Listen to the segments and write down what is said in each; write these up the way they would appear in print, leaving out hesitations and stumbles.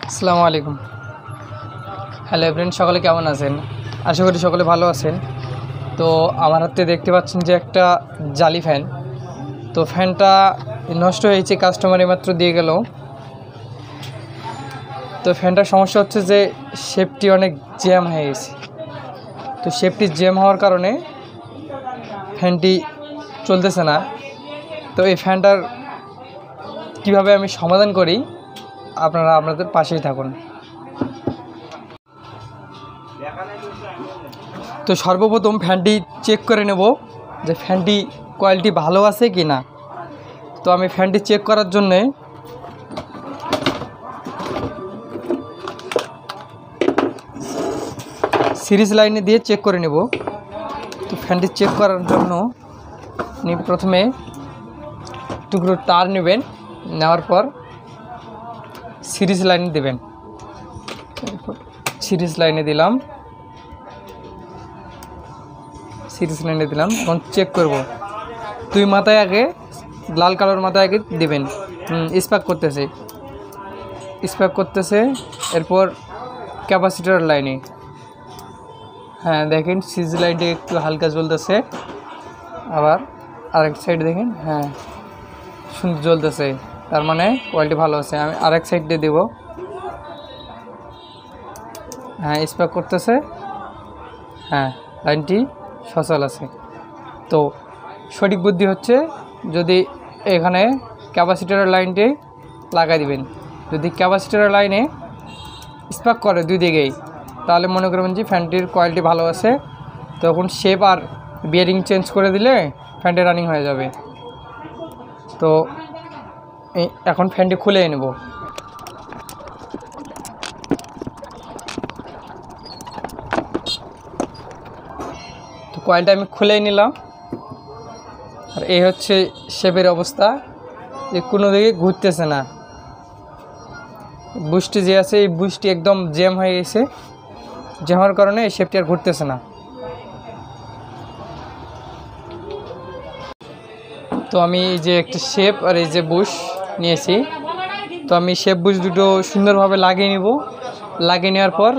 আসসালামু আলাইকুম। Hello friend, সকলে কেমন আছেন? আশা করি সকলে ভালো আছেন। তো আমার হাতে দেখতে পাচ্ছেন যে একটা জালি ফ্যান। তো ফ্যানটা নষ্ট হয়েছে, কাস্টমার মাত্র দিয়ে গেল। তো ফ্যানটার সমস্যা হচ্ছে যে শেপটি অনেক জ্যাম হয়ে গেছে। তো শেপটি জ্যাম হওয়ার কারণে ফ্যানটি চলতেছে না। তো এই ফ্যানটার কিভাবে আমি সমাধান করি, আপনারা আপনাদের পাশেই থাকুন। তো সর্বপ্রথম ফ্যানটি চেক করে নেব যে ফ্যানটি কোয়ালিটি ভালো আছে কি না। তো আমি ফ্যানটি চেক করার জন্যে সিরিজ লাইনে দিয়ে চেক করে নেব। তো ফ্যানটি চেক করার জন্য প্রথমে টুকরো তার নেবেন, নেওয়ার পর সিরিজ লাইনে দেবেন। সিরিজ লাইনে দিলাম, এখন চেক করব। দুই মাথায় আগে লাল কালার মাথায় আগে দেবেন। স্পার্ক করতেছে। এরপর ক্যাপাসিটর লাইনে, হ্যাঁ দেখেন সিরিজ লাইনটি একটু হালকা জ্বলতেছে। আবার আরেক সাইড দেখেন, হ্যাঁ সুন্দর জ্বলতেছে, তার মানে কোয়ালিটি ভালো আছে। আমি আরেক সাইড দিয়ে দেব, হ্যাঁ স্পার্ক করতেছে, হ্যাঁ লাইনটি সচল আছে। তো সঠিক বুদ্ধি হচ্ছে যদি এখানে ক্যাপাসিটরের লাইনটি লাগাই দিবেন। যদি ক্যাপাসিটরের লাইনে স্পার্ক করে দুই দিকেই, তাহলে মনে করবেন যে ফ্যানটির কোয়ালিটি ভালো আছে। তখন শেপ আর বিয়ারিং চেঞ্জ করে দিলে ফ্যানটি রানিং হয়ে যাবে। তো এখন ফ্যানটি খুলে নেব। তো কয়েলটা আমি খুলেই নিলাম। আর এই হচ্ছে শেপের অবস্থা, যে কোনো দিকে ঘুরতেছে না। বুশটি যে আছে, এই বুশটি একদম জ্যাম হয়ে গেছে। জ্যামের কারণে এই শেপটি আর ঘুরতেছে না। তো আমি এই যে একটা শেপ আর এই যে বুশ নিয়েছি, তো আমি শেপ বুশ দুটো সুন্দরভাবে লাগিয়ে নিব। লাগিয়ে নেওয়ার পর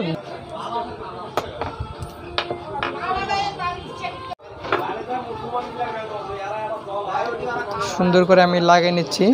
সুন্দর করে আমি লাগিয়ে নিচ্ছি।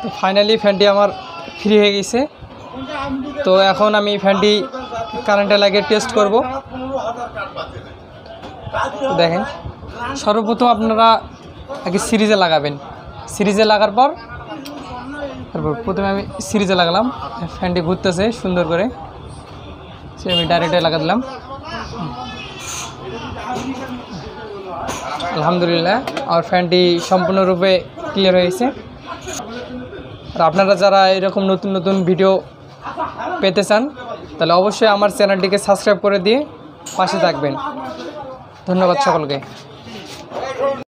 তো ফাইনালি ফ্যানটি আমার ফ্রি হয়ে গেছে। তো এখন আমি ফ্যানটি কারেন্টে লাগিয়ে টেস্ট করব। দেখেন, সর্বপ্রথম আপনারা আগে সিরিজে লাগাবেন। সিরিজে লাগার পর প্রথমে আমি সিরিজে লাগালাম, ফ্যানটি ঘুরতেছে সুন্দর করে। সে আমি ডাইরেক্টে লাগা দিলাম। আলহামদুলিল্লাহ আমার ফ্যানটি সম্পূর্ণরূপে ক্লিয়ার হয়ে গেছে। আর আপনারা যারা এরকম নতুন নতুন ভিডিও পেতে চান তাহলে অবশ্যই আমার চ্যানেলটিকে সাবস্ক্রাইব করে দিয়ে পাশে থাকবেন। ধন্যবাদ সকলকে।